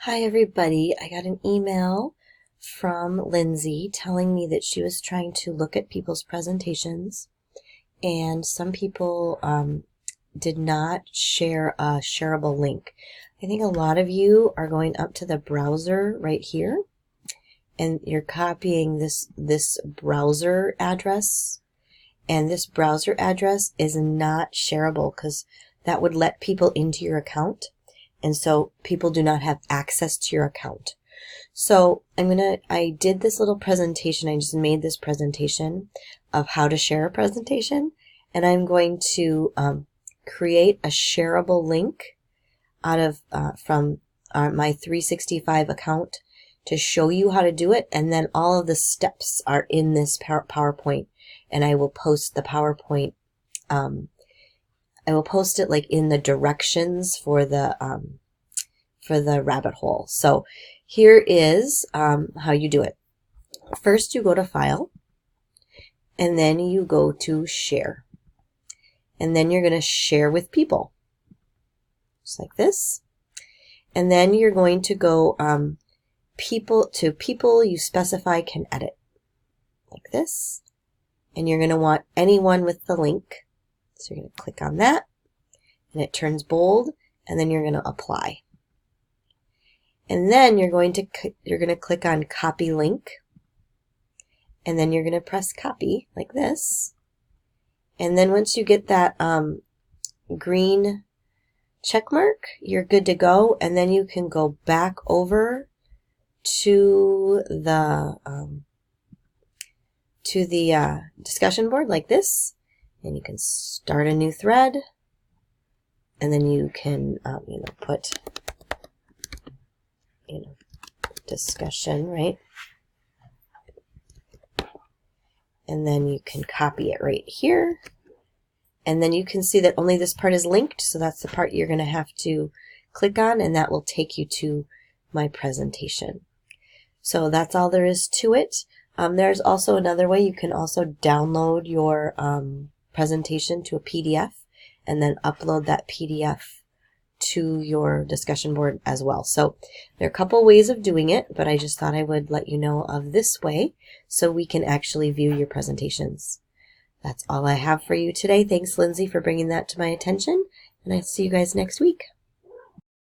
Hi everybody, I got an email from Lindsay telling me that she was trying to look at people's presentations and some people did not share a shareable link. I think a lot of you are going up to the browser right here and you're copying this browser address, and this browser address is not shareable because that would let people into your account. And so people do not have access to your account. So I did this little presentation. I just made this presentation of how to share a presentation. And I'm going to create a shareable link out of from my 365 account to show you how to do it. And then all of the steps are in this PowerPoint. And I will post the PowerPoint. I will post it like in the directions for the rabbit hole. So here is how you do it. First, you go to File, and then you go to Share, and then you're going to share with people, just like this. And then you're going to go people you specify can edit, like this. And you're going to want anyone with the link. So you're going to click on that, and it turns bold, and then you're going to apply. And then you're going to click on Copy Link, and then you're going to press Copy like this. And then once you get that green check mark, you're good to go. And then you can go back over to the discussion board like this. And you can start a new thread, and then you can put discussion, right? And then you can copy it right here, and then you can see that only this part is linked, so that's the part you're going to have to click on, and that will take you to my presentation. So that's all there is to it. There's also another way. You can also download your presentation to a PDF and then upload that PDF to your discussion board as well. So there are a couple ways of doing it, but I just thought I would let you know of this way so we can actually view your presentations. That's all I have for you today. Thanks, Lindsay, for bringing that to my attention, and I'll see you guys next week.